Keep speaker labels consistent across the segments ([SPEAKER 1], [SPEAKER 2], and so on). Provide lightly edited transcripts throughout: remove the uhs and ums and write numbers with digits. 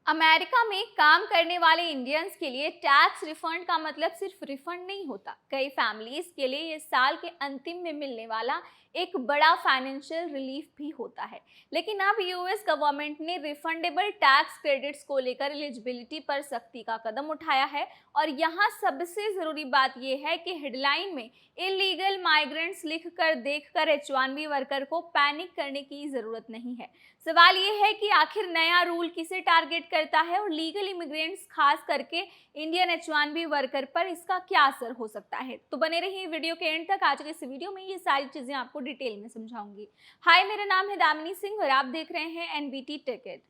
[SPEAKER 1] America में काम करने वाले इंडियंस के लिए टैक्स रिफंड का मतलब सिर्फ रिफंड नहीं होता। कई फैमिलीज के लिए ये साल के अंतिम में मिलने वाला एक बड़ा फाइनेंशियल रिलीफ भी होता है। लेकिन अब यूएस गवर्नमेंट ने रिफंडेबल टैक्स क्रेडिट्स को लेकर एलिजिबिलिटी पर सख्ती का कदम उठाया है। और यहाँ सबसे ज़रूरी बात यह है कि हेडलाइन में इलीगल माइग्रेंट्स लिखकर देखकर H1B वर्कर को पैनिक करने की ज़रूरत नहीं है। सवाल ये है कि आखिर नया रूल किसे टारगेट करता है और लीगल इमिग्रेंट्स खास करके इंडियन H1B वर्कर पर इसका क्या असर हो सकता है। तो बने रहिए वीडियो के एंड तक। आज के इस वीडियो में ये सारी चीजें आपको डिटेल में समझाऊंगी। हाय, मेरा नाम है दामिनी सिंह और आप देख रहे हैं एनबीटी टिकट।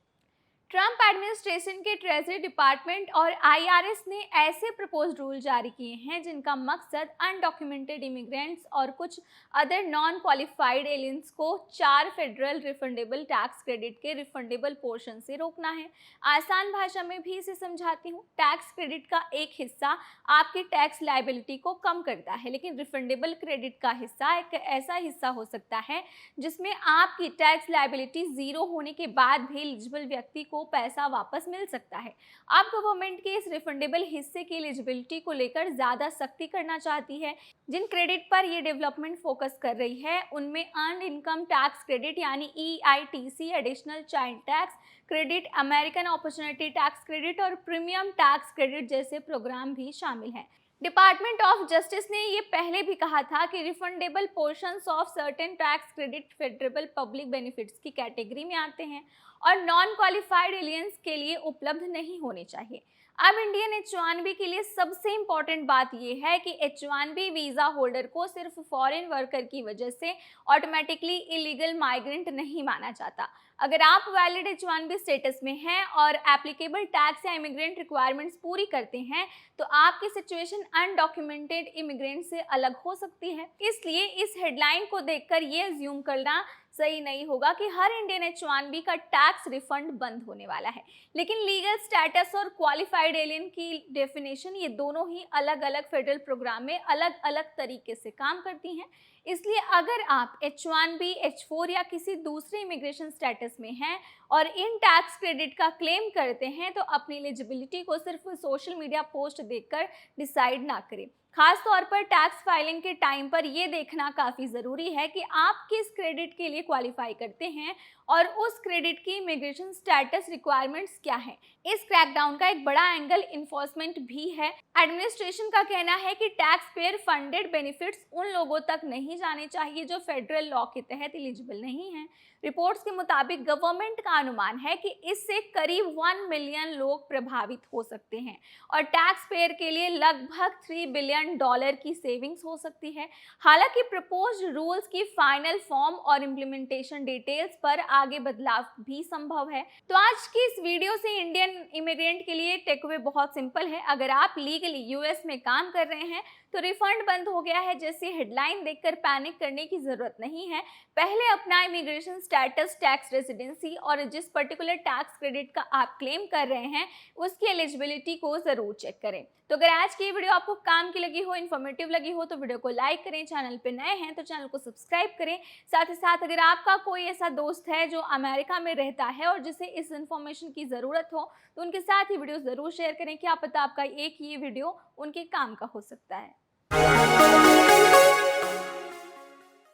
[SPEAKER 1] ट्रंप एडमिनिस्ट्रेशन के ट्रेजरी डिपार्टमेंट और आईआरएस ने ऐसे प्रपोज्ड रूल जारी किए हैं जिनका मकसद अनडॉक्यूमेंटेड इमिग्रेंट्स और कुछ अदर नॉन क्वालिफाइड एलियंस को 4 फेडरल रिफंडेबल टैक्स क्रेडिट के रिफंडेबल पोर्शन से रोकना है। आसान भाषा में भी इसे समझाती हूँ। टैक्स क्रेडिट का एक हिस्सा आपकी टैक्स लायबिलिटी को कम करता है, लेकिन रिफंडेबल क्रेडिट का हिस्सा एक ऐसा हिस्सा हो सकता है जिसमें आपकी टैक्स लायबिलिटी जीरो होने के बाद भी एलिजिबल व्यक्ति को पैसा वापस मिल सकता है। अब गवर्नमेंट के इस रिफंडेबल हिस्से की एलिजिबिलिटी को लेकर ज्यादा सख्ती करना चाहती है। जिन क्रेडिट पर ये डेवलपमेंट फोकस कर रही है उनमें अर्न्ड इनकम टैक्स क्रेडिट यानी EITC, additional child tax credit, American opportunity tax credit और प्रीमियम टैक्स क्रेडिट जैसे प्रोग्राम भी शामिल हैं। डिपार्टमेंट ऑफ जस्टिस ने ये पहले भी कहा था कि refundable portions of certain tax credit federal public benefits की कैटेगरी में आते हैं और नॉन क्वालिफाइड एलियंस के लिए उपलब्ध नहीं होने चाहिए। अब इंडियन H1B के लिए सबसे इंपॉर्टेंट बात यह है कि H1B वीजा होल्डर को सिर्फ फॉरेन वर्कर की वजह से ऑटोमेटिकली इलीगल माइग्रेंट नहीं माना जाता। अगर आप वैलिड H1B स्टेटस में हैं और एप्लीकेबल टैक्स या इमिग्रेंट रिक्वायरमेंट्स पूरी करते हैं तो आपकी सिचुएशन अनडॉक्यूमेंटेड इमिग्रेंट से अलग हो सकती है। इसलिए इस हेडलाइन को देखकर ये अज्यूम करना सही नहीं होगा कि हर इंडियन H1B का टैक्स रिफंड बंद होने वाला है। लेकिन लीगल स्टेटस और क्वालिफाइड एलियन की डेफिनेशन ये दोनों ही अलग अलग फेडरल प्रोग्राम में अलग अलग तरीके से काम करती हैं। इसलिए अगर आप H1B, H4 या किसी दूसरे इमिग्रेशन स्टेटस में हैं और इन टैक्स क्रेडिट का क्लेम करते हैं तो अपनी एलिजिबिलिटी को सिर्फ सोशल मीडिया पोस्ट देखकर डिसाइड ना करें। खास तौर पर टैक्स फाइलिंग के टाइम पर यह देखना काफ़ी ज़रूरी है कि आप किस क्रेडिट के लिए क्वालिफाई करते हैं और उस क्रेडिट की इमिग्रेशन स्टेटस रिक्वायरमेंट्स क्या हैं। इस क्रैकडाउन का एक बड़ा एंगल इन्फोर्समेंट भी है। एडमिनिस्ट्रेशन का कहना है कि टैक्स पेयर फंडेड बेनिफिट्स उन लोगों तक नहीं जाने चाहिए जो फेडरल लॉ के तहत एलिजिबल नहीं हैं। रिपोर्ट्स के मुताबिक गवर्नमेंट का अनुमान है कि इससे करीब 1 मिलियन लोग प्रभावित हो सकते हैं और टैक्स पेयर के लिए लगभग $3 बिलियन की सेविंग्स हो सकती है। हालांकि प्रपोज्ड रूल्स की फाइनल फॉर्म और इम्प्लीमेंटेशन डिटेल्स पर आगे बदलाव भी संभव है। तो आज की इस वीडियो से इंडियन इमिग्रेंट के लिए टेकअवे बहुत सिंपल है। अगर आप लीगली यूएस में काम कर रहे हैं तो रिफंड बंद हो गया है जैसी हेडलाइन देखकर पैनिक करने की जरूरत नहीं है। पहले अपना इमिग्रेशन स्टेटस, टैक्स रेजिडेंसी और जिस पर्टिकुलर टैक्स क्रेडिट का आप क्लेम कर रहे हैं उसकी एलिजिबिलिटी को जरूर चेक करें। तो अगर आज की वीडियो आपको काम की लगी हो, इन्फॉर्मेटिव लगी हो तो वीडियो को लाइक करें। चैनल पे नए हैं तो चैनल को सब्सक्राइब करें। साथ ही साथ अगर आपका कोई ऐसा दोस्त है जो अमेरिका में रहता है और जिसे इस इन्फॉर्मेशन की ज़रूरत हो तो उनके साथ ही वीडियो ज़रूर शेयर करें। क्या पता आपका एक ये वीडियो उनके काम का हो सकता है।